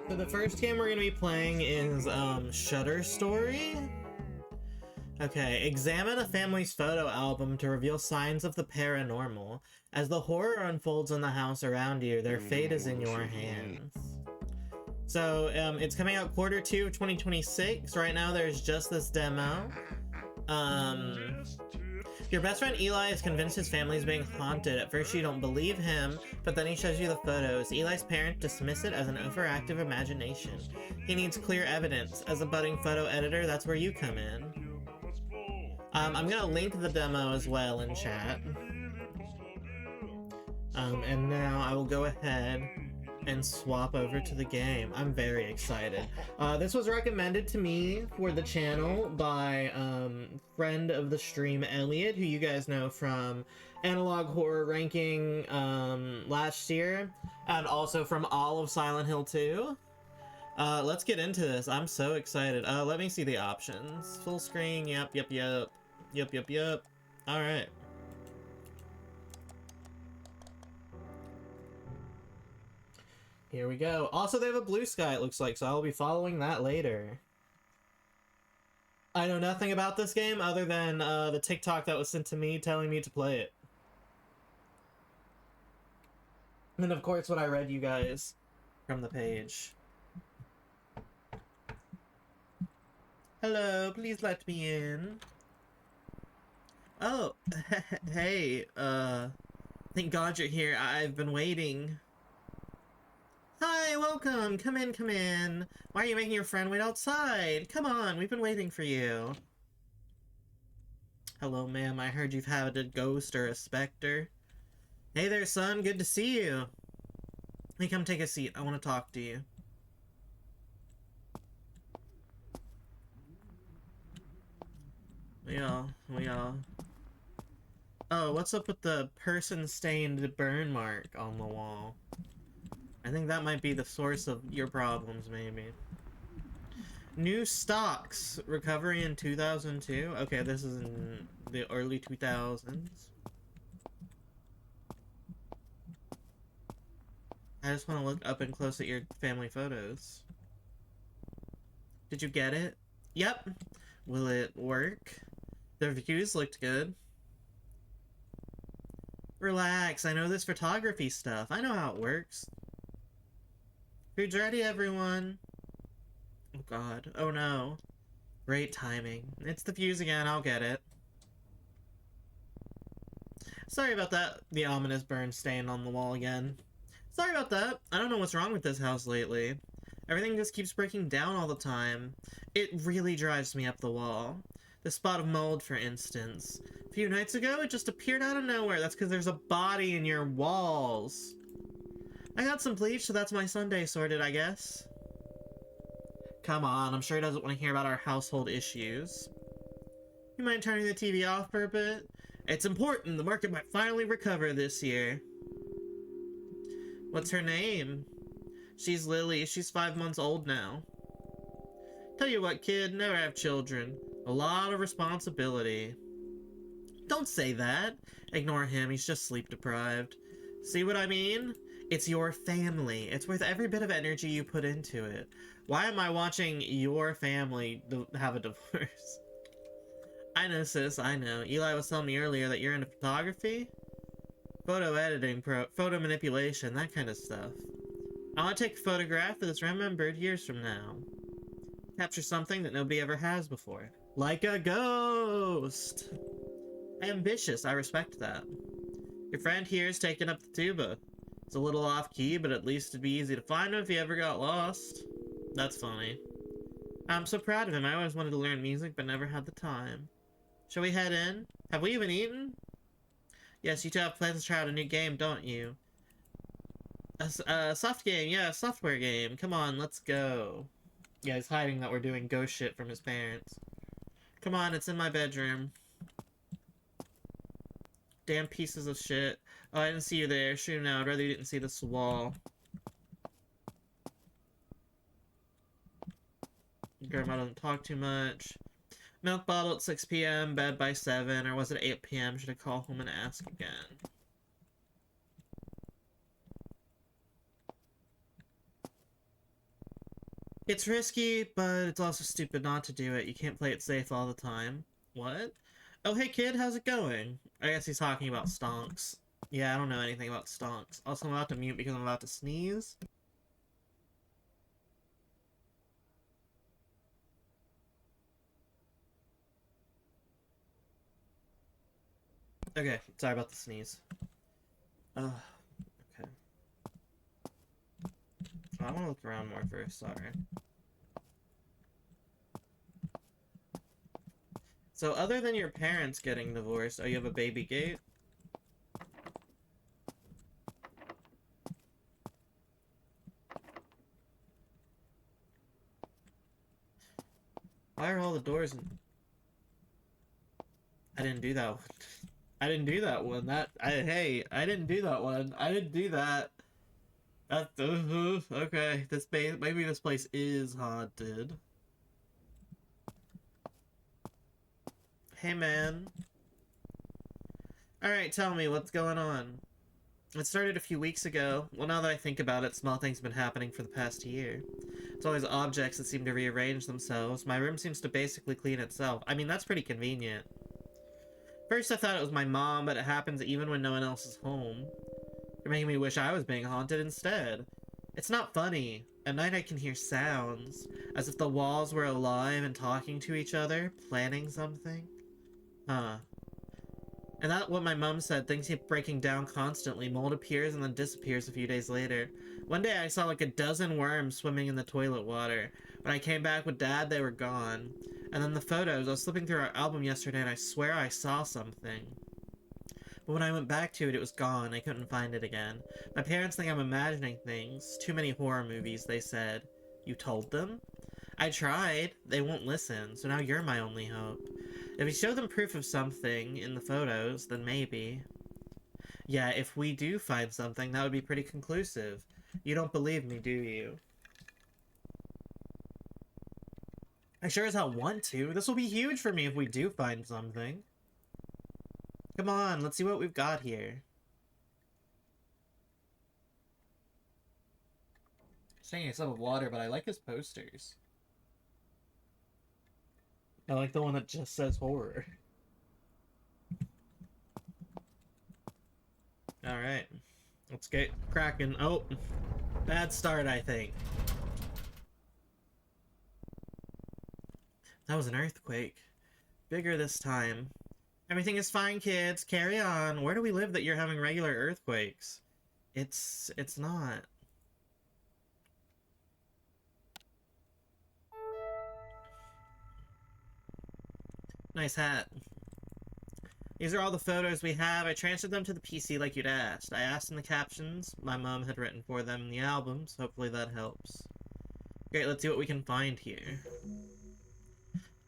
So the first game we're gonna be playing is Shutter Story. Okay, examine a family's photo album to reveal signs of the paranormal. As the horror unfolds in the house around you, their fate is in your hands. So it's coming out Q2 of 2026. Right now there's just this demo. Your best friend Eli is convinced his family is being haunted. At first you don't believe him, but then he shows you the photos. Eli's parents dismiss it as an overactive imagination. He needs clear evidence. As a budding photo editor, that's where you come in. I'm gonna link the demo as well in chat. And now I will go ahead and swap over to the game. I'm very excited. This was recommended to me for the channel by friend of the stream Elliot, who you guys know from Analog Horror Ranking last year, and also from all of Silent Hill 2. Let's get into this. I'm so excited. Let me see the options. Full screen, yep. Alright. Here we go. Also, they have a blue sky, it looks like, so I'll be following that later. I know nothing about this game other than the TikTok that was sent to me telling me to play it. And of course, what I read you guys from the page. Hello, please let me in. Oh, hey, thank God you're here. I've been waiting. Hi, welcome. Come in, come in. Why are you making your friend wait outside? Come on, we've been waiting for you. Hello, ma'am. I heard you've had a ghost or a specter. Hey there, son. Good to see you. Hey, come take a seat. I want to talk to you. We all. Oh, what's up with the person-stained burn mark on the wall? I think that might be the source of your problems, maybe. New stocks. Recovery in 2002. Okay, this is in the early 2000s. I just want to look up and close at your family photos. Did you get it? Yep. Will it work? The views looked good. Relax, I know this photography stuff. I know how it works. Food's ready, everyone. Oh god. Oh no. Great timing. It's the fuse again, I'll get it. Sorry about that. The ominous burn stain on the wall again. Sorry about that. I don't know what's wrong with this house lately. Everything just keeps breaking down all the time. It really drives me up the wall. The spot of mold, for instance. A few nights ago, it just appeared out of nowhere. That's because there's a body in your walls. I got some bleach, so that's my Sunday sorted, I guess. Come on, I'm sure he doesn't want to hear about our household issues. You mind turning the TV off for a bit? It's important. The market might finally recover this year. What's her name? She's Lily. She's 5 months old now. Tell you what, kid, never have children. A lot of responsibility. Don't say that. Ignore him. He's just sleep deprived. See what I mean? It's your family. It's worth every bit of energy you put into it. Why am I watching your family have a divorce? I know, sis. I know. Eli was telling me earlier that you're into photography? Photo editing, photo manipulation, that kind of stuff. I want to take a photograph that's remembered years from now. Capture something that nobody ever has before. Like a ghost! Ambitious, I respect that. Your friend here is taking up the tuba. It's a little off-key, but at least it'd be easy to find him if he ever got lost. That's funny. I'm so proud of him. I always wanted to learn music, but never had the time. Shall we head in? Have we even eaten? Yes, you two have plans to try out a new game, don't you? A soft game, yeah, a software game. Come on, let's go. Yeah, he's hiding that we're doing ghost shit from his parents. Come on, it's in my bedroom. Damn pieces of shit. Oh, I didn't see you there. Shoot him now. I'd rather you didn't see this wall. Grandma doesn't talk too much. Milk bottle at 6 p.m., bed by 7, or was it 8 p.m.? Should I call home and ask again? It's risky, but it's also stupid not to do it. You can't play it safe all the time. What? Oh, hey kid, how's it going? I guess he's talking about stonks. Yeah, I don't know anything about stonks. Also, I'm about to mute because I'm about to sneeze. Okay, sorry about the sneeze. Okay. I want to look around more first, sorry. So, other than your parents getting divorced, oh, you have a baby gate? Why are all the doors in... I didn't do that one. I didn't do that one. Hey, I didn't do that one. I didn't do that. That's, okay. Maybe this place is haunted. Hey, man. Alright, tell me, what's going on? It started a few weeks ago. Well, now that I think about it, small things have been happening for the past year. It's always objects that seem to rearrange themselves. My room seems to basically clean itself. I mean, that's pretty convenient. First, I thought it was my mom, but it happens even when no one else is home. You're making me wish I was being haunted instead. It's not funny. At night I can hear sounds, as if the walls were alive and talking to each other, planning something. Huh. And that's what my mom said, things keep breaking down constantly. Mold appears and then disappears a few days later. One day I saw like a dozen worms swimming in the toilet water. When I came back with Dad, they were gone. And then the photos, I was flipping through our album yesterday and I swear I saw something. But when I went back to it, it was gone. I couldn't find it again. My parents think I'm imagining things. Too many horror movies, they said. You told them? I tried. They won't listen, so now you're my only hope. If we show them proof of something in the photos, then maybe. Yeah, if we do find something, that would be pretty conclusive. You don't believe me, do you? I sure as hell want to. This will be huge for me if we do find something. Come on, let's see what we've got here. Saying a sip of water, but I like his posters. I like the one that just says horror. Alright. Let's get cracking. Oh, bad start, I think. That was an earthquake. Bigger this time. Everything is fine, kids. Carry on. Where do we live that you're having regular earthquakes? It's not. Nice hat. These are all the photos we have. I transferred them to the PC like you'd asked. I asked in the captions my mom had written for them in the albums. Hopefully that helps. Great, let's see what we can find here.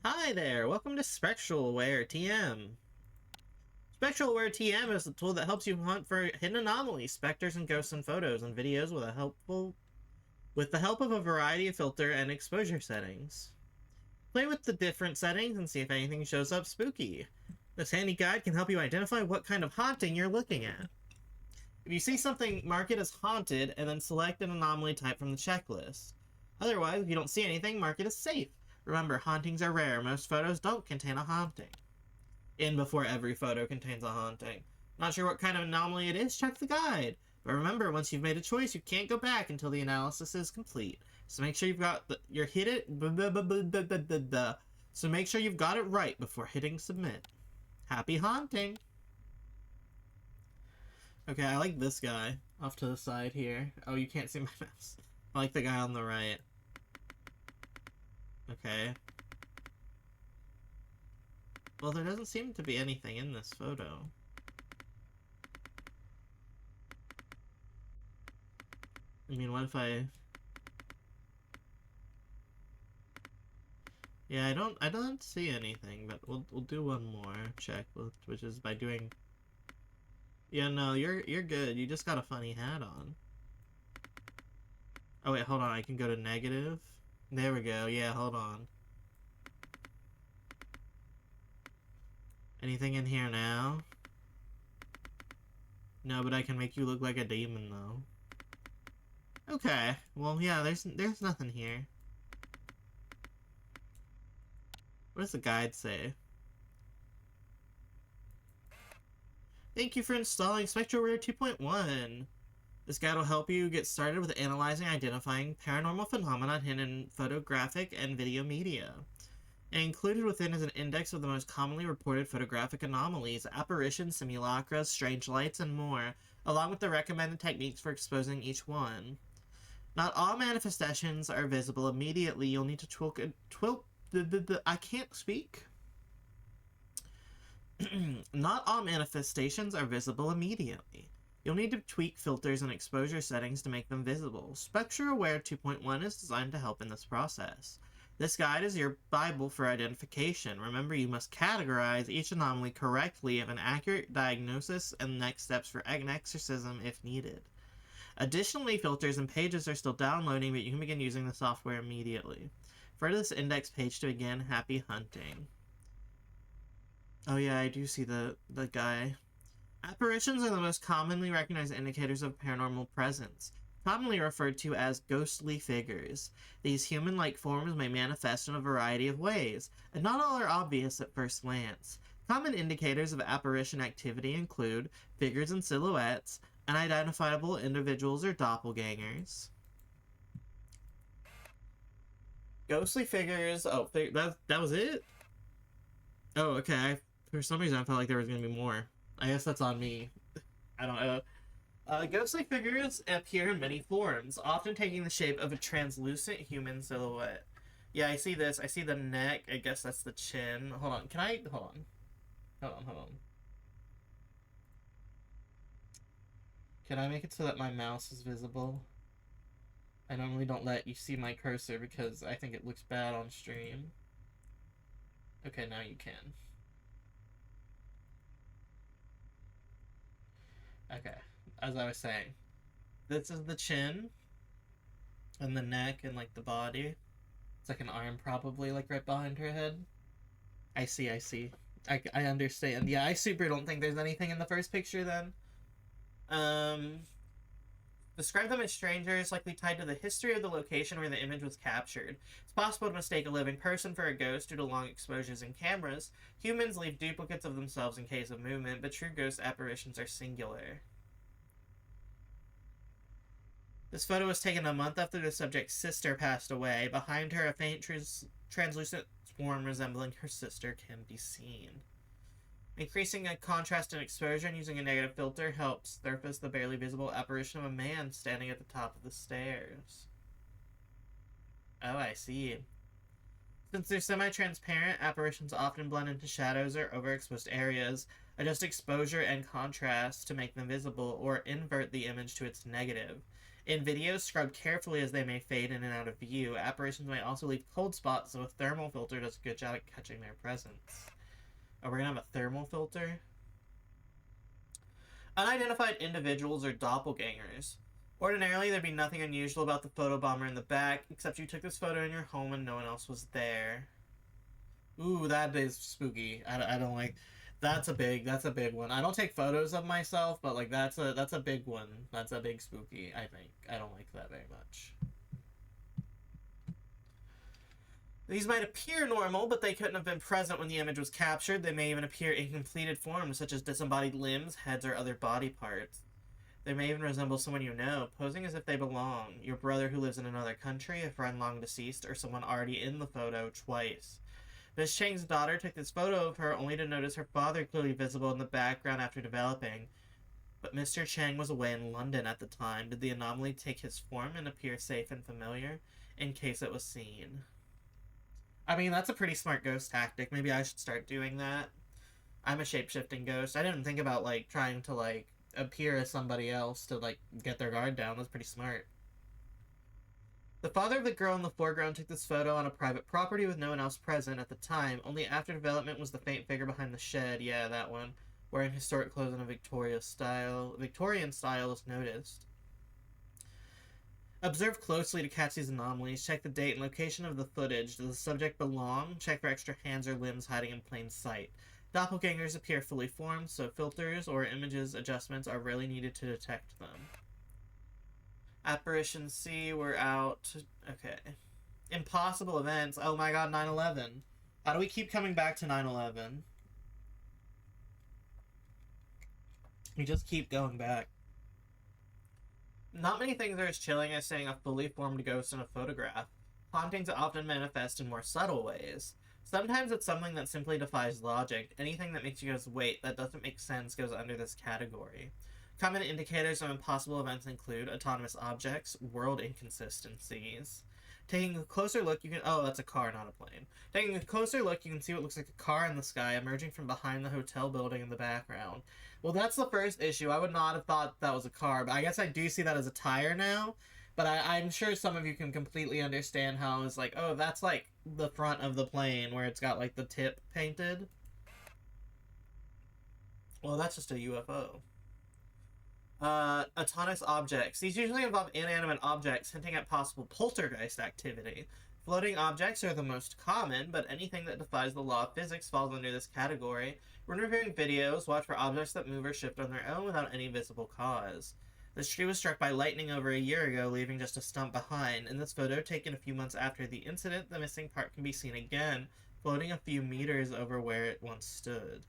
Hi there, welcome to Spectralware TM. Spectralware TM is the tool that helps you hunt for hidden anomalies, specters, and ghosts in photos and videos with the help of a variety of filter and exposure settings. Play with the different settings and see if anything shows up spooky. This handy guide can help you identify what kind of haunting you're looking at. If you see something, mark it as haunted and then select an anomaly type from the checklist. Otherwise, if you don't see anything, mark it as safe. Remember, hauntings are rare. Most photos don't contain a haunting. In before every photo contains a haunting. Not sure what kind of anomaly it is? Check the guide. But remember, once you've made a choice, you can't go back until the analysis is complete. So make sure you've got your hit it. So make sure you've got it right before hitting submit. Happy haunting! Okay, I like this guy off to the side here. Oh, you can't see my mouse. I like the guy on the right. Okay. Well, there doesn't seem to be anything in this photo. I mean, what if I... Yeah, I don't see anything, but we'll do one more check, which is by doing... Yeah, no, you're good. You just got a funny hat on. Oh wait, hold on. I can go to negative. There we go. Yeah, hold on. Anything in here now? No, but I can make you look like a demon though. Okay. Well, yeah, there's nothing here. What does the guide say? Thank you for installing SpectroRare 2.1. This guide will help you get started with analyzing and identifying paranormal phenomena hidden in photographic and video media. And included within is an index of the most commonly reported photographic anomalies, apparitions, simulacra, strange lights, and more, along with the recommended techniques for exposing each one. Not all manifestations are visible immediately. You'll need to I can't speak. Not all manifestations are visible immediately. You'll need to tweak filters and exposure settings to make them visible. SpectroAware 2.1 is designed to help in this process. This guide is your Bible for identification. Remember, you must categorize each anomaly correctly, have an accurate diagnosis, and next steps for an exorcism if needed. Additionally, filters and pages are still downloading, but you can begin using the software immediately. Refer to this index page to begin. Happy hunting. Oh yeah, I do see the guy. Apparitions are the most commonly recognized indicators of paranormal presence, commonly referred to as ghostly figures. These human-like forms may manifest in a variety of ways, and not all are obvious at first glance. Common indicators of apparition activity include figures and silhouettes, unidentifiable individuals or doppelgangers. Ghostly figures. Oh, that was it? Oh, okay. For some reason, I felt like there was going to be more. I guess that's on me. I don't know. Ghostly figures appear in many forms, often taking the shape of a translucent human silhouette. Yeah, I see this. I see the neck. I guess that's the chin. Hold on. Can I... Hold on. Hold on. Can I make it so that my mouse is visible? I normally don't let you see my cursor because I think it looks bad on stream. Okay, now you can. Okay, as I was saying, this is the chin and the neck and like the body. It's like an arm probably like right behind her head. I see. I understand. Yeah, I super don't think there's anything in the first picture then. Describe them as strangers, likely tied to the history of the location where the image was captured. It's possible to mistake a living person for a ghost due to long exposures in cameras. Humans leave duplicates of themselves in case of movement, but true ghost apparitions are singular. This photo was taken a month after the subject's sister passed away. Behind her, a faint translucent form resembling her sister can be seen. Increasing a contrast and exposure and using a negative filter helps surface the barely visible apparition of a man standing at the top of the stairs. Oh, I see. Since they're semi-transparent, apparitions often blend into shadows or overexposed areas. Adjust exposure and contrast to make them visible, or invert the image to its negative. In videos, scrub carefully as they may fade in and out of view. Apparitions may also leave cold spots, so a thermal filter does a good job at catching their presence. Oh, we're gonna have a thermal filter? Unidentified individuals or doppelgangers. Ordinarily, there'd be nothing unusual about the photobomber in the back, except you took this photo in your home and no one else was there. Ooh, that is spooky. I don't like... That's a big one. I don't take photos of myself, but like that's a big one. That's a big spooky, I think. I don't like that very much. These might appear normal, but they couldn't have been present when the image was captured. They may even appear in completed forms, such as disembodied limbs, heads, or other body parts. They may even resemble someone you know, posing as if they belong. Your brother who lives in another country, a friend long deceased, or someone already in the photo twice. Ms. Chang's daughter took this photo of her only to notice her father clearly visible in the background after developing. But Mr. Chang was away in London at the time. Did the anomaly take his form and appear safe and familiar, in case it was seen? I mean, that's a pretty smart ghost tactic. Maybe I should start doing that. I'm a shape-shifting ghost. I didn't think about, like, trying to, like, appear as somebody else to, like, get their guard down. That's pretty smart. The father of the girl in the foreground took this photo on a private property with no one else present at the time. Only after development was the faint figure behind the shed, yeah, that one, wearing historic clothes in a Victorian style is noticed. Observe closely to catch these anomalies. Check the date and location of the footage. Does the subject belong? Check for extra hands or limbs hiding in plain sight. Doppelgangers appear fully formed, so filters or images adjustments are rarely needed to detect them. Apparition C, we're out. Okay. Impossible events. Oh my god, 9/11. How do we keep coming back to 9/11? We just keep going back. Not many things are as chilling as seeing a fully formed ghost in a photograph. Hauntings often manifest in more subtle ways. Sometimes it's something that simply defies logic. Anything that makes you go, wait, that doesn't make sense, goes under this category. Common indicators of impossible events include autonomous objects, world inconsistencies. Taking a closer look, you can. Oh, that's a car, not a plane. Taking a closer look, you can see what looks like a car in the sky emerging from behind the hotel building in the background. Well, that's the first issue. I would not have thought that was a car, but I guess I do see that as a tire now. But I'm sure some of you can completely understand how it's like, oh, that's like the front of the plane where it's got like the tip painted. Well, that's just a UFO. Autonomous objects. These usually involve inanimate objects, hinting at possible poltergeist activity. Floating objects are the most common, but anything that defies the law of physics falls under this category. When reviewing videos, watch for objects that move or shift on their own without any visible cause. This tree was struck by lightning over a year ago, leaving just a stump behind. In this photo, taken a few months after the incident, the missing part can be seen again, floating a few meters over where it once stood.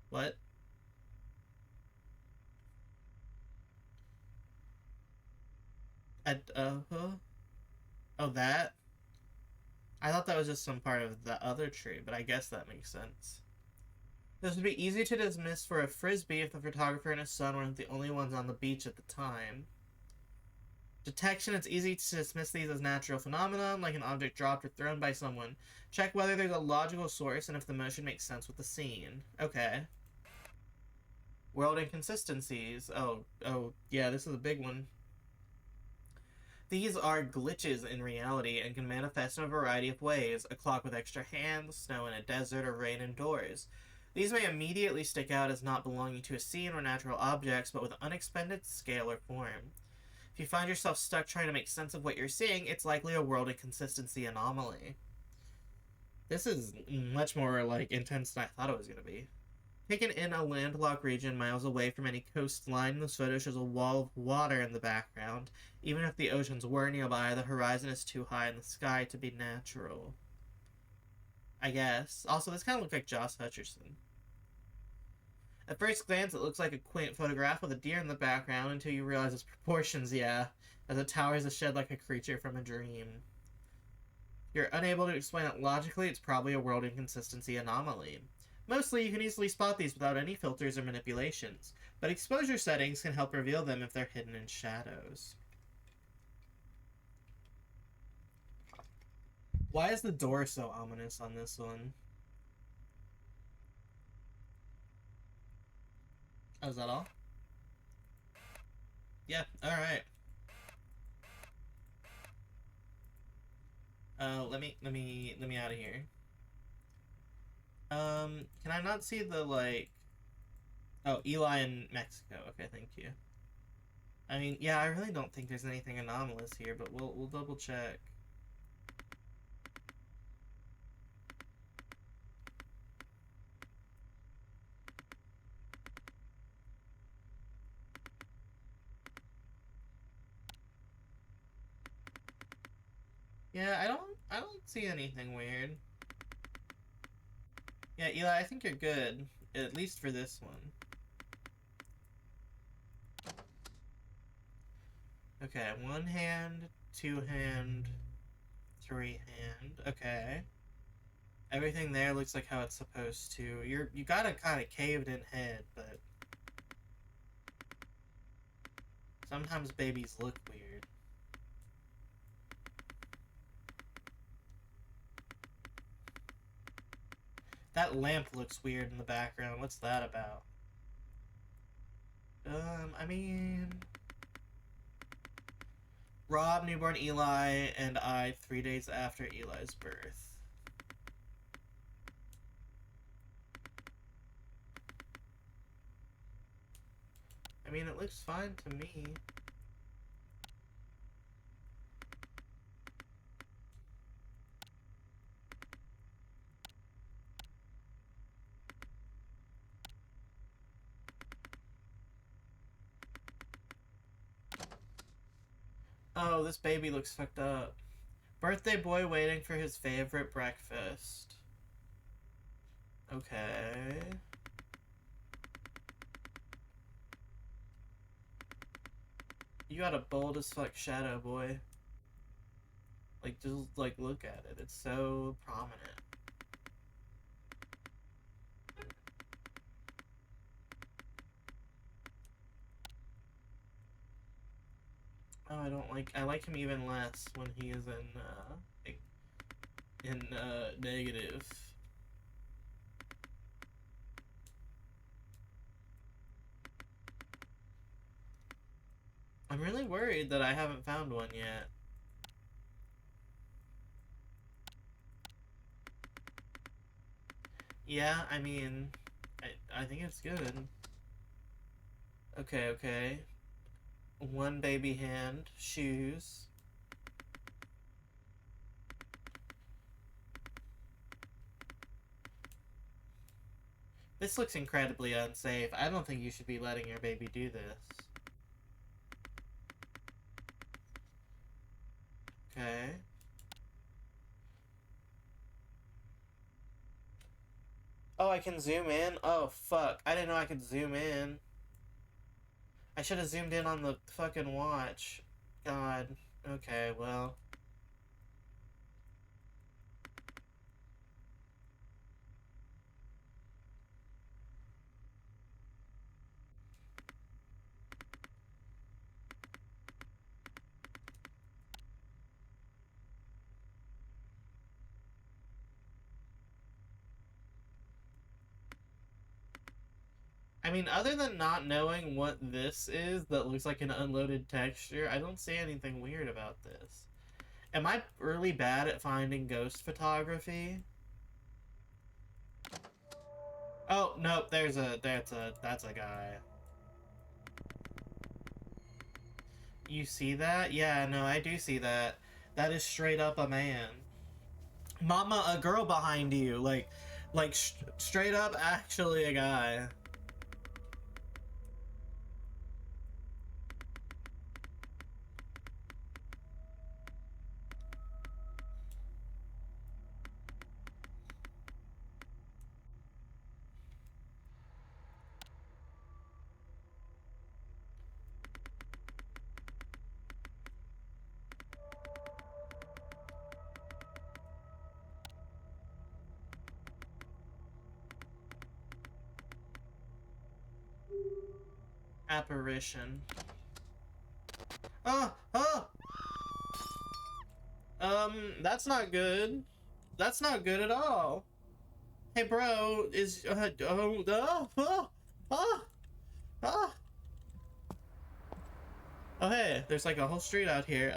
What? Oh, that? I thought that was just some part of the other tree, but I guess that makes sense. This would be easy to dismiss for a frisbee if the photographer and his son weren't the only ones on the beach at the time. Detection, it's easy to dismiss these as natural phenomenon, like an object dropped or thrown by someone. Check whether there's a logical source and if the motion makes sense with the scene. Okay. World inconsistencies. Oh, yeah, this is a big one. These are glitches in reality and can manifest in a variety of ways: a clock with extra hands, snow in a desert, or rain indoors. These may immediately stick out as not belonging to a scene or natural objects, but with unexpected scale or form. If you find yourself stuck trying to make sense of what you're seeing, it's likely a world inconsistency anomaly. This is much more like intense than I thought it was going to be. Taken in a landlocked region miles away from any coastline, this photo shows a wall of water in the background. Even if the oceans were nearby, the horizon is too high in the sky to be natural. I guess. Also, this kind of looks like Josh Hutcherson. At first glance, it looks like a quaint photograph with a deer in the background until you realize its proportions, yeah, as it towers a shed like a creature from a dream. If you're unable to explain it logically, it's probably a world inconsistency anomaly. Mostly, you can easily spot these without any filters or manipulations, but exposure settings can help reveal them if they're hidden in shadows. Why is the door so ominous on this one? Oh, is that all? Yeah, alright. Let me out of here. Can I not see the, like... Oh, Eli in Mexico. Okay, thank you. I mean, yeah, I really don't think there's anything anomalous here, but we'll double check. Yeah, I don't see anything weird. Yeah, Eli, I think you're good, at least for this one. Okay, one hand, two hand, three hand. Okay. Everything there looks like how it's supposed to. You got a kind of caved in head, but sometimes babies look weird. That lamp looks weird in the background. What's that about? I mean... Rob, newborn Eli, and I 3 days after Eli's birth. I mean, it looks fine to me. Oh, this baby looks fucked up. Birthday boy waiting for his favorite breakfast. Okay. You got a bold as fuck shadow, boy. Like, just, like, look at it. It's so prominent. Oh, I like him even less when he is in negative. I'm really worried that I haven't found one yet. Yeah, I mean, I think it's good. Okay, okay. One baby hand, shoes. This looks incredibly unsafe. I don't think you should be letting your baby do this. Okay. Oh, I can zoom in? Oh, fuck. I didn't know I could zoom in. I should have zoomed in on the fucking watch. God. Okay, well. I mean, other than not knowing what this is that looks like an unloaded texture, I don't see anything weird about this. Am I really bad at finding ghost photography? Oh, nope, that's a guy. You see that? Yeah, no, I do see that. That is straight up a man. Mama, a girl behind you. Straight up actually a guy. Apparition. Oh, oh! That's not good. That's not good at all. Hey, bro, oh, oh, hey, there's like a whole street out here.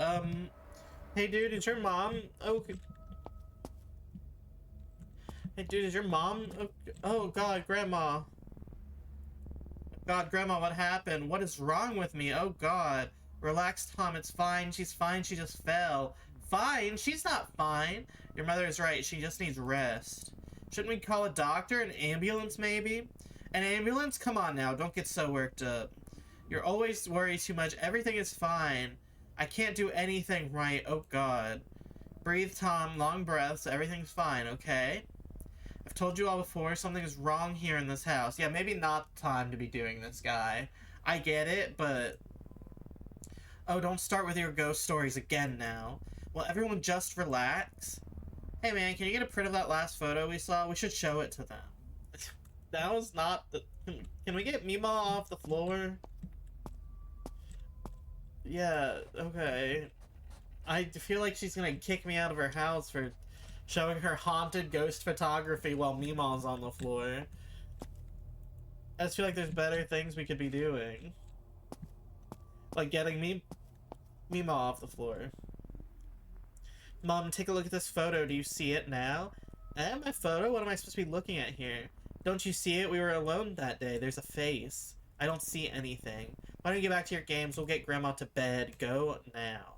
Hey, dude, is your mom okay? Hey, dude, is your mom okay? Oh, God, Grandma. God, Grandma, what happened? What is wrong with me? Oh, God. Relax, Tom, it's fine. She's fine, she just fell. Fine? She's not fine. Your mother is right, she just needs rest. Shouldn't we call a doctor? An ambulance, maybe? An ambulance? Come on now, don't get so worked up. You're always worried too much. Everything is fine. I can't do anything right. Oh, God. Breathe, Tom. Long breaths. Everything's fine, okay? I've told you all before, something is wrong here in this house. Yeah, maybe not the time to be doing this, guy. I get it, but... Oh, don't start with your ghost stories again now. Will everyone just relax? Hey, man, can you get a print of that last photo we saw? We should show it to them. That was not the... Can we get Mima off the floor? Yeah, okay. I feel like she's gonna kick me out of her house for showing her haunted ghost photography while Mima's on the floor. I just feel like there's better things we could be doing. Like getting Mima off the floor. Mom, take a look at this photo. Do you see it now? My photo? What am I supposed to be looking at here? Don't you see it? We were alone that day. There's a face. I don't see anything. Why don't you get back to your games? We'll get Grandma to bed. Go now.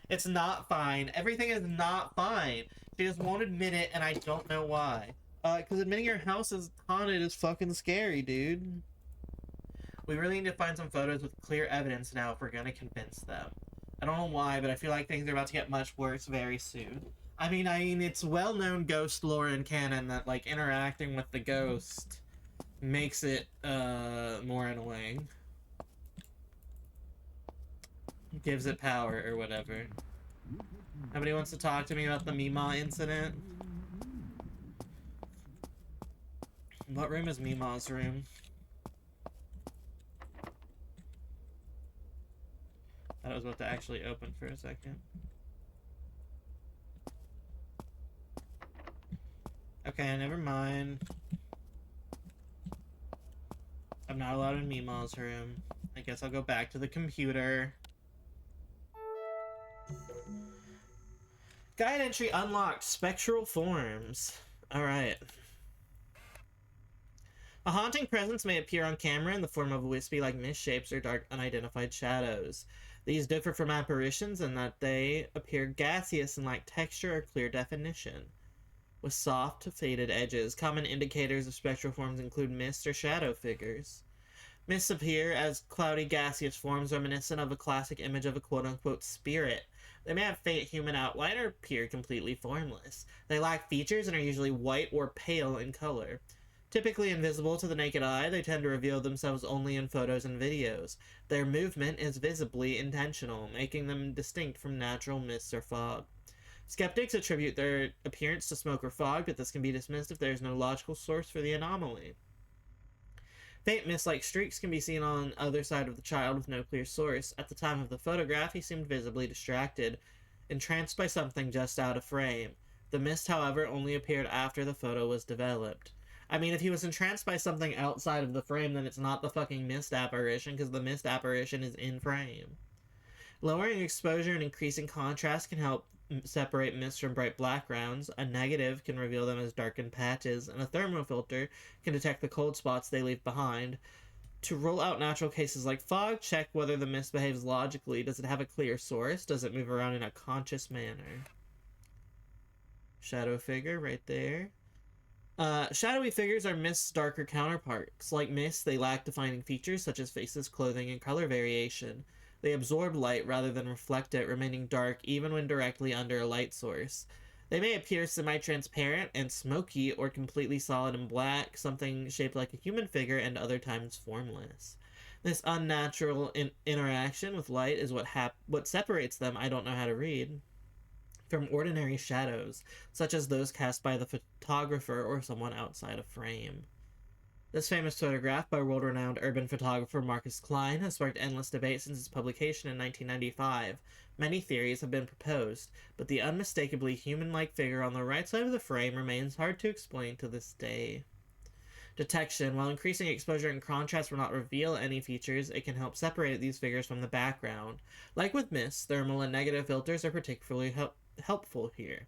It's not fine. Everything is not fine. She just won't admit it, and I don't know why. Because admitting your house is haunted is fucking scary, dude. We really need to find some photos with clear evidence now if we're gonna convince them. I don't know why, but I feel like things are about to get much worse very soon. I mean, it's well-known ghost lore in canon that, like, interacting with the ghost makes it, more annoying. Gives it power or whatever. Nobody wants to talk to me about the Mima incident? What room is Mima's room? I was about to actually open for a second. Okay, never mind. I'm not allowed in Mima's room. I guess I'll go back to the computer. Guide entry unlocked. Spectral forms. Alright. A haunting presence may appear on camera in the form of wispy-like mist shapes or dark, unidentified shadows. These differ from apparitions in that they appear gaseous and lack texture or clear definition, with soft, faded edges. Common indicators of spectral forms include mist or shadow figures. Mists appear as cloudy, gaseous forms reminiscent of a classic image of a quote-unquote spirit. They may have faint human outline or appear completely formless. They lack features and are usually white or pale in color. Typically invisible to the naked eye, they tend to reveal themselves only in photos and videos. Their movement is visibly intentional, making them distinct from natural mists or fog. Skeptics attribute their appearance to smoke or fog, but this can be dismissed if there is no logical source for the anomaly. Faint mist-like streaks can be seen on either side of the child with no clear source. At the time of the photograph, he seemed visibly distracted, entranced by something just out of frame. The mist, however, only appeared after the photo was developed. I mean, if he was entranced by something outside of the frame, then it's not the fucking mist apparition, because the mist apparition is in frame. Lowering exposure and increasing contrast can help separate mist from bright backgrounds. A negative can reveal them as darkened patches, and a thermal filter can detect the cold spots they leave behind. To rule out natural cases like fog, check whether the mist behaves logically. Does it have a clear source? Does it move around in a conscious manner? Shadow figure right there. Shadowy figures are mist's darker counterparts. Like mist, they lack defining features such as faces, clothing, and color variation. They absorb light rather than reflect it, remaining dark even when directly under a light source. They may appear semi-transparent and smoky, or completely solid and black, something shaped like a human figure, and other times formless. This unnatural interaction with light is what separates them, I don't know how to read, from ordinary shadows, such as those cast by the photographer or someone outside a frame. This famous photograph by world-renowned urban photographer Marcus Klein has sparked endless debate since its publication in 1995. Many theories have been proposed, but the unmistakably human-like figure on the right side of the frame remains hard to explain to this day. Detection. While increasing exposure and contrast will not reveal any features, it can help separate these figures from the background. Like with mist, thermal and negative filters are particularly helpful here.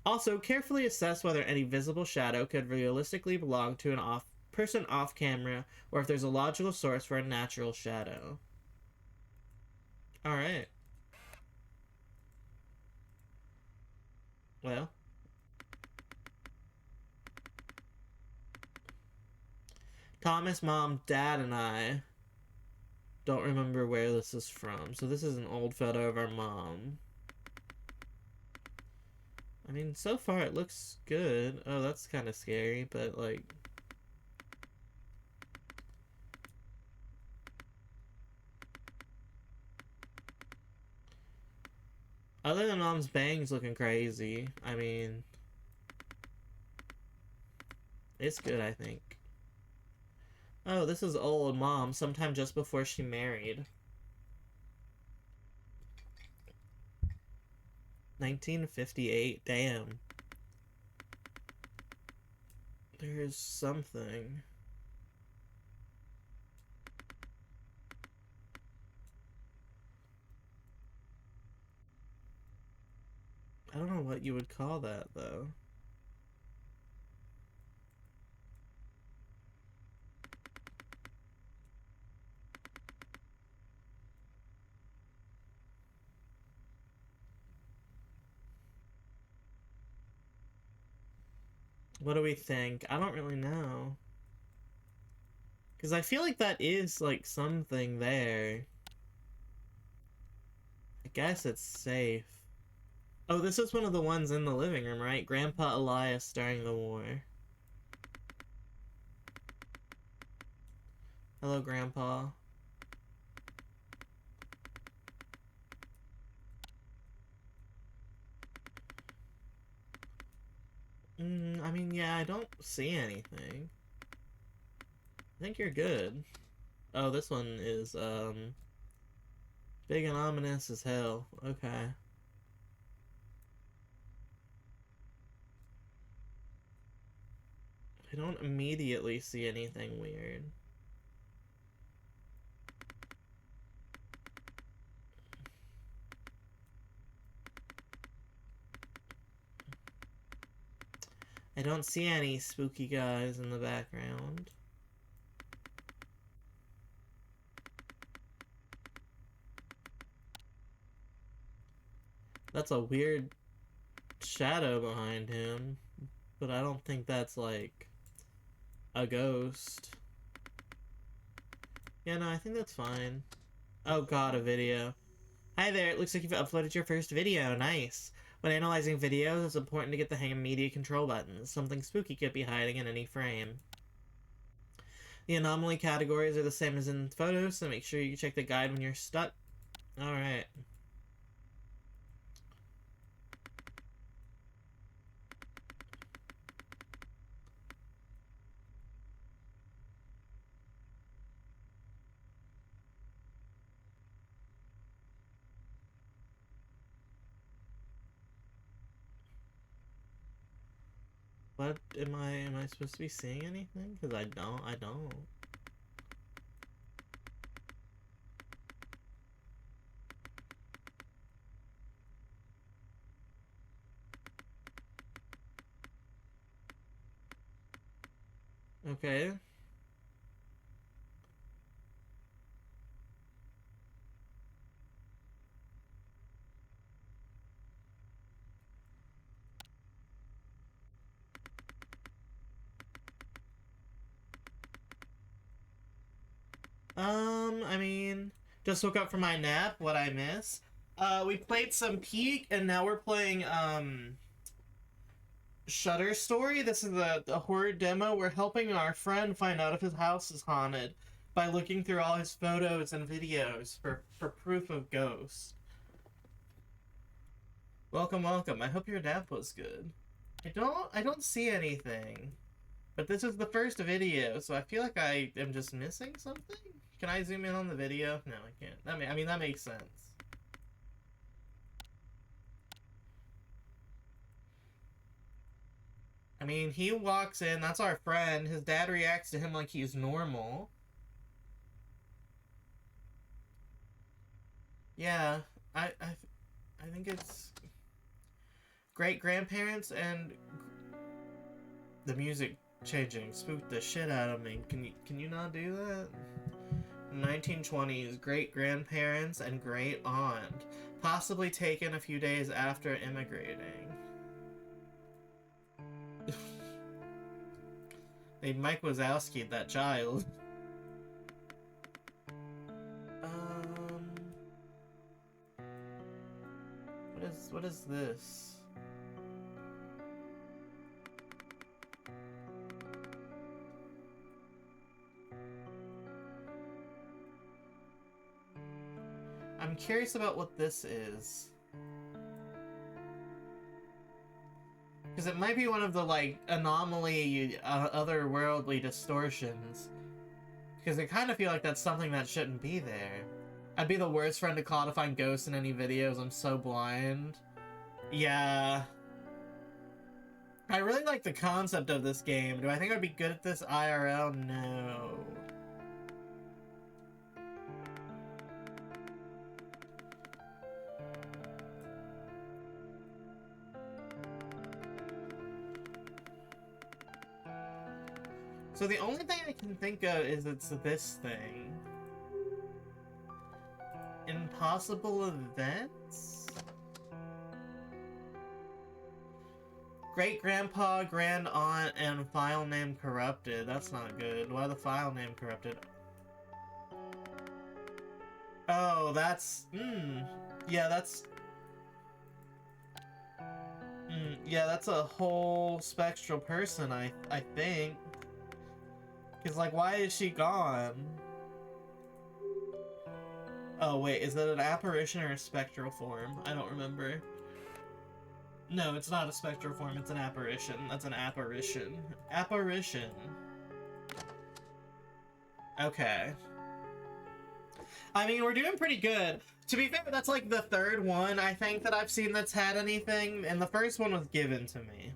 Also, carefully assess whether any visible shadow could realistically belong to an person off camera, or if there's a logical source for a natural shadow. Alright. Well. Thomas, Mom, Dad, and I don't remember where this is from. So this is an old photo of our mom. I mean, so far it looks good. Oh, that's kind of scary, but like... Other than Mom's bangs looking crazy, I mean... It's good, I think. Oh, this is old Mom, sometime just before she married. 1958, damn. There's something. I don't know what you would call that, though. What do we think? I don't really know. Because I feel like that is, like, something there. I guess it's safe. Oh, this is one of the ones in the living room, right? Grandpa Elias during the war. Hello, Grandpa. I mean, yeah, I don't see anything. I think you're good. Oh, this one is, big and ominous as hell. Okay. I don't immediately see anything weird. I don't see any spooky guys in the background. That's a weird shadow behind him, but I don't think that's like a ghost. Yeah, no, I think that's fine. Oh god, a video. Hi there, it looks like you've uploaded your first video. Nice. When analyzing videos, it's important to get the hang of media control buttons. Something spooky could be hiding in any frame. The anomaly categories are the same as in photos, so make sure you check the guide when you're stuck. Alright. What am I supposed to be seeing anything? Because I don't. Okay. I mean, just woke up from my nap. What I miss? We played some Peak, and now we're playing, Shutter Story. This is a horror demo. We're helping our friend find out if his house is haunted by looking through all his photos and videos for proof of ghosts. Welcome, welcome. I hope your nap was good. I don't see anything. But this is the first video, so I feel like I am just missing something? Can I zoom in on the video? No, I can't. I mean, that makes sense. I mean, he walks in, that's our friend. His dad reacts to him like he's normal. Yeah, I think it's great grandparents and the music changing spooked the shit out of me. Can you not do that? 1920s, great grandparents and great aunt, possibly taken a few days after immigrating. They Mike Wazowski'd that child. What is this? I'm curious about what this is. Because it might be one of the, like, anomaly, otherworldly distortions. Because I kind of feel like that's something that shouldn't be there. I'd be the worst friend to call to find ghosts in any videos. I'm so blind. Yeah. I really like the concept of this game. Do I think I'd be good at this IRL? No. So the only thing I can think of is it's this thing. Impossible events? Great grandpa, grand aunt, and file name corrupted. That's not good. Why the file name corrupted? Oh, that's... Yeah, yeah, that's a whole spectral person, I think. Cause like, why is she gone? Oh wait, is that an apparition or a spectral form? I don't remember. No, it's not a spectral form, it's an apparition. That's an apparition. Apparition. Okay. I mean, we're doing pretty good. To be fair, that's like the third one I think that I've seen that's had anything, and the first one was given to me.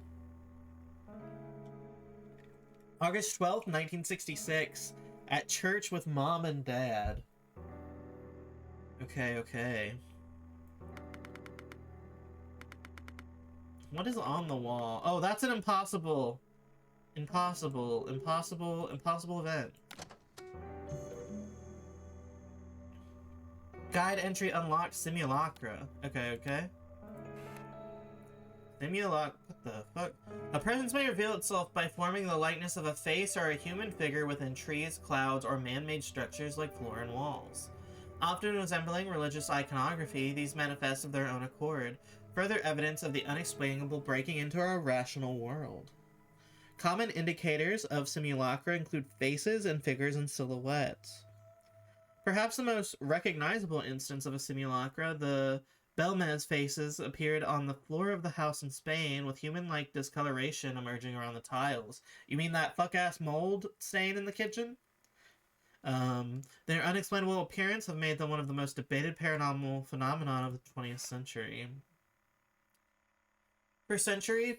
August 12th, 1966, at church with mom and dad. Okay, okay. What is on the wall? Oh, that's an impossible event. Guide entry unlocked simulacra. Okay, okay. What the fuck? A presence may reveal itself by forming the likeness of a face or a human figure within trees, clouds, or man-made structures like floor and walls. Often resembling religious iconography, these manifest of their own accord, further evidence of the unexplainable breaking into our rational world. Common indicators of simulacra include faces and figures in silhouettes. Perhaps the most recognizable instance of a simulacra, the Belmez faces, appeared on the floor of the house in Spain with human-like discoloration emerging around the tiles. You mean that fuck-ass mold stain in the kitchen? Their unexplainable appearance have made them one of the most debated paranormal phenomenon of the 20th century. For centuries,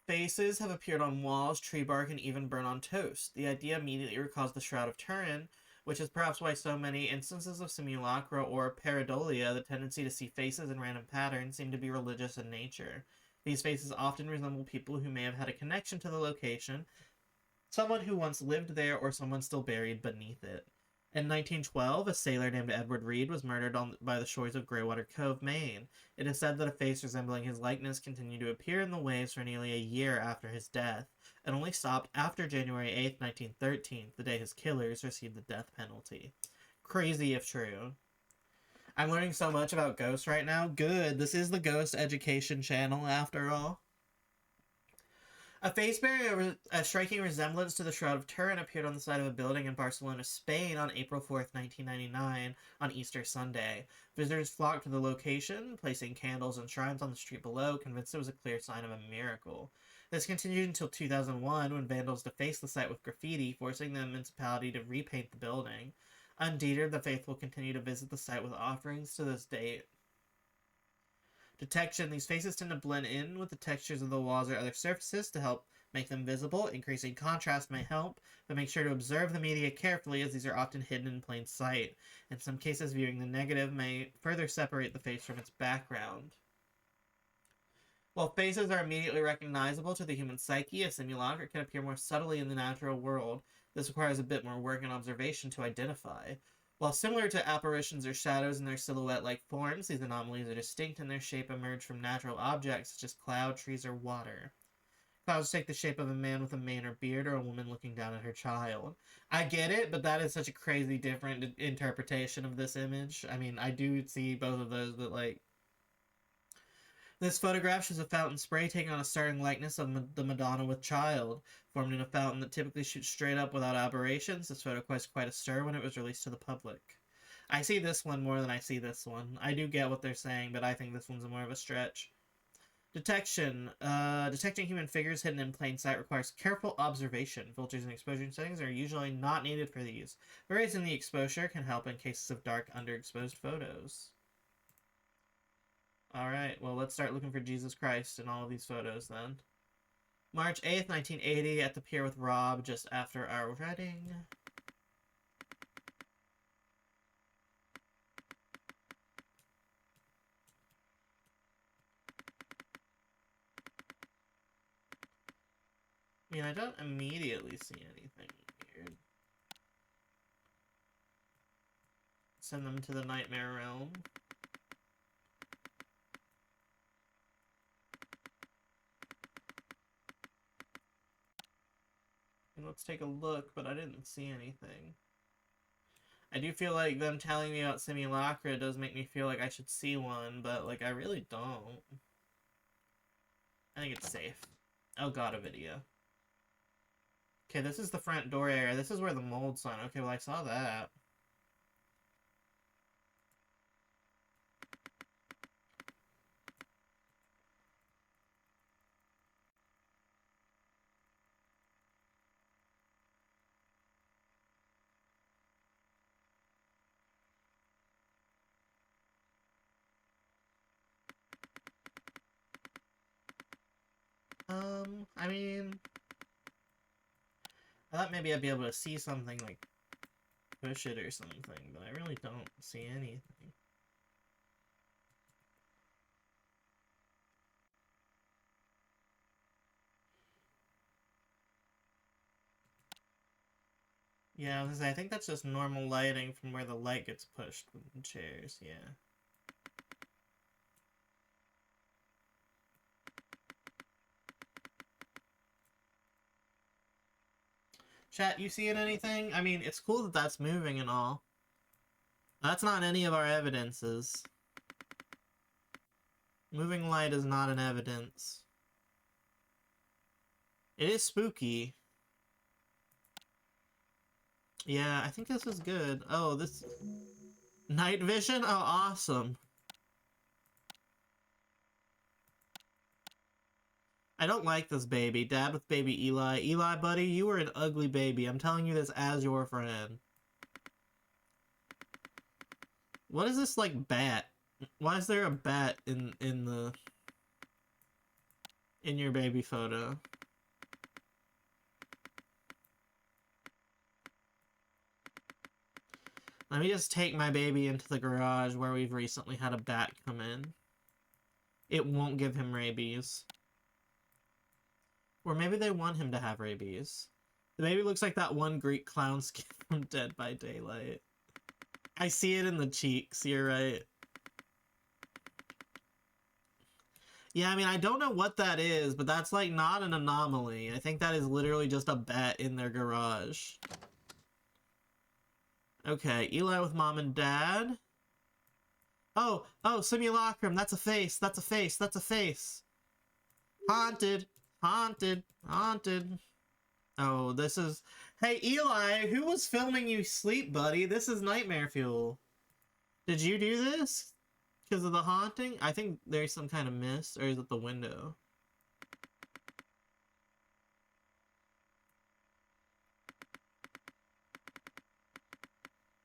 faces have appeared on walls, tree bark, and even burnt on toast. The idea immediately recalls the Shroud of Turin, which is perhaps why so many instances of simulacra or pareidolia, the tendency to see faces in random patterns, seem to be religious in nature. These faces often resemble people who may have had a connection to the location, someone who once lived there or someone still buried beneath it. In 1912, a sailor named Edward Reed was murdered by the shores of Greywater Cove, Maine. It is said that a face resembling his likeness continued to appear in the waves for nearly a year after his death, and only stopped after January 8th, 1913, the day his killers received the death penalty. Crazy if true. I'm learning so much about ghosts right now. Good, this is the Ghost Education channel after all. A face bearing a striking resemblance to the Shroud of Turin appeared on the side of a building in Barcelona, Spain on April 4th, 1999, on Easter Sunday. Visitors flocked to the location, placing candles and shrines on the street below, convinced it was a clear sign of a miracle. This continued until 2001, when vandals defaced the site with graffiti, forcing the municipality to repaint the building. Undeterred, the faithful continue to visit the site with offerings to this date. Detection. These faces tend to blend in with the textures of the walls or other surfaces to help make them visible. Increasing contrast may help, but make sure to observe the media carefully, as these are often hidden in plain sight. In some cases, viewing the negative may further separate the face from its background. While faces are immediately recognizable to the human psyche, a simulacra can appear more subtly in the natural world. This requires a bit more work and observation to identify. While similar to apparitions or shadows in their silhouette-like forms, these anomalies are distinct in their shape, emerge from natural objects such as cloud, trees, or water. Clouds take the shape of a man with a mane or beard, or a woman looking down at her child. I get it, but that is such a crazy different interpretation of this image. I mean, I do see both of those, but like, this photograph shows a fountain spray taken on a starting likeness of the Madonna with child. Formed in a fountain that typically shoots straight up without aberrations, this photo caused quite a stir when it was released to the public. I see this one more than I see this one. I do get what they're saying, but I think this one's more of a stretch. Detection. Detecting human figures hidden in plain sight requires careful observation. Filters and exposure settings are usually not needed for these. Raising the exposure can help in cases of dark, underexposed photos. Alright, well, let's start looking for Jesus Christ in all of these photos then. March 8th, 1980, at the pier with Rob, just after our wedding. I mean, I don't immediately see anything weird. Send them to the nightmare realm. And let's take a look, but I didn't see anything. I do feel like them telling me about simulacra does make me feel like I should see one, but like I really don't. I think it's safe. Oh god, a video. Okay, this is the front door area. This is where the mold sign. Okay, well I saw that. I mean, I thought maybe I'd be able to see something, like push it or something, but I really don't see anything. Yeah, I was gonna say, I think that's just normal lighting from where the light gets pushed with the chairs, yeah. Chat, you seeing anything? I mean, it's cool that that's moving and all. That's not any of our evidences. Moving light is not an evidence. It is spooky. Yeah, I think this is good. Oh, this... Night vision? Oh, awesome. I don't like this baby. Dad with baby Eli. Eli, buddy, you were an ugly baby. I'm telling you this as your friend. What is this, like, bat? Why is there a bat in your baby photo? Let me just take my baby into the garage where we've recently had a bat come in. It won't give him rabies. Or maybe they want him to have rabies. The baby looks like that one Greek clown skin from Dead by Daylight. I see it in the cheeks, you're right. Yeah, I mean, I don't know what that is, but that's, like, not an anomaly. I think that is literally just a bat in their garage. Okay, Eli with mom and dad. Oh, simulacrum. That's a face. That's a face. That's a face. Haunted. Haunted. Haunted. Oh, this is... Hey, Eli, who was filming you sleep, buddy? This is nightmare fuel. Did you do this? Because of the haunting? I think there's some kind of mist, or is it the window?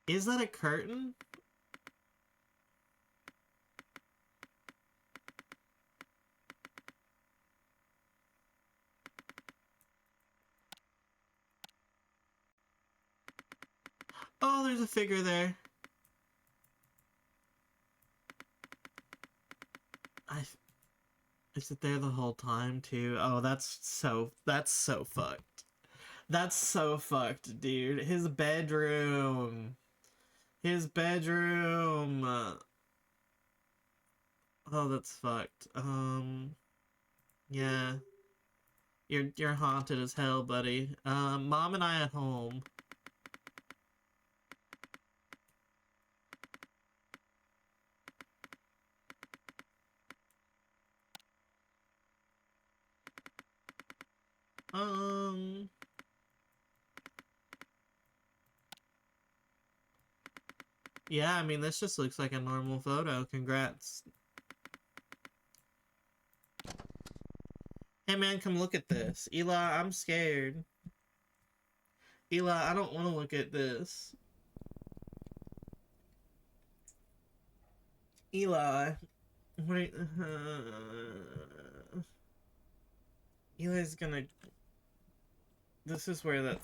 Is that a curtain? Oh, there's a figure there. Is it there the whole time too? Oh, that's so fucked. That's so fucked, dude. His bedroom. His bedroom. Oh, that's fucked. Yeah. You're haunted as hell, buddy. Mom and I at home. Yeah, I mean, this just looks like a normal photo. Congrats. Hey man, come look at this. Eli, I'm scared. Eli, I don't want to look at this. Eli. What are you... Eli's gonna... This is where that...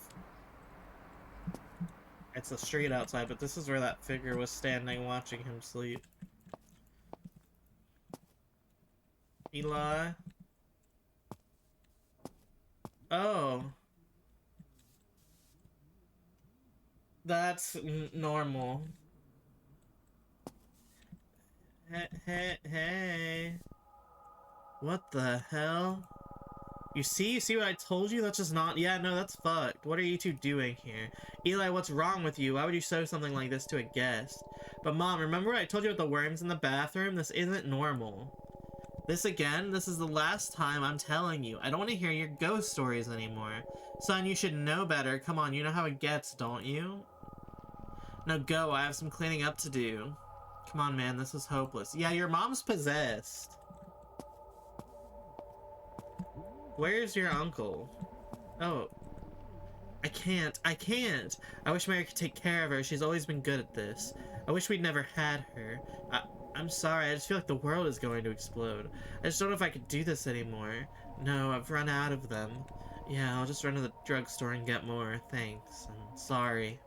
It's a street outside, but this is where that figure was standing watching him sleep. Eli? Oh. That's normal. Hey. What the hell? You see what I told you? That's just not... Yeah, no, that's fucked. What are you two doing here? Eli, what's wrong with you? Why would you show something like this to a guest? But Mom, remember I told you about the worms in the bathroom? This isn't normal. This again? This is the last time I'm telling you. I don't want to hear your ghost stories anymore. Son, you should know better. Come on, you know how it gets, don't you? No, go. I have some cleaning up to do. Come on, man. This is hopeless. Yeah, your mom's possessed. Where's your uncle? Oh. I can't. I can't. I wish Mary could take care of her. She's always been good at this. I wish we'd never had her. I'm sorry. I just feel like the world is going to explode. I just don't know if I could do this anymore. No, I've run out of them. Yeah, I'll just run to the drugstore and get more. Thanks. I'm sorry.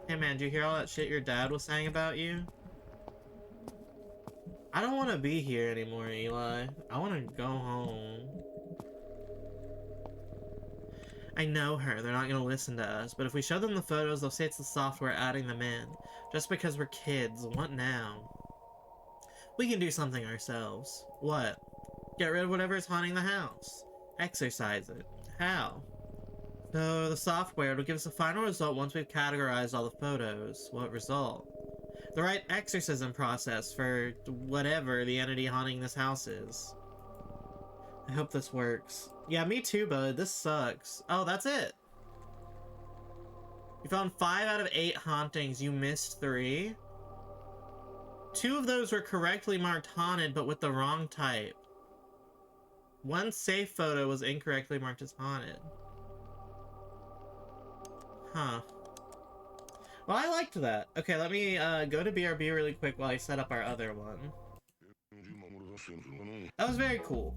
Hey man, do you hear all that shit your dad was saying about you? I don't want to be here anymore, Eli. I want to go home. I know her, they're not gonna listen to us, but if we show them the photos, they'll say it's the software adding them in. Just because we're kids, what now? We can do something ourselves. What? Get rid of whatever's haunting the house. Exercise it. How? So, the software will give us a final result once we've categorized all the photos. What result? The right exorcism process for whatever the entity haunting this house is. I hope this works. Yeah, me too, bud. This sucks. Oh, that's it. You found 5 out of 8 hauntings. You missed 3. 2 of those were correctly marked haunted, but with the wrong type. 1 safe photo was incorrectly marked as haunted. Huh. Well, I liked that. Okay, let me go to BRB really quick while I set up our other one. That was very cool.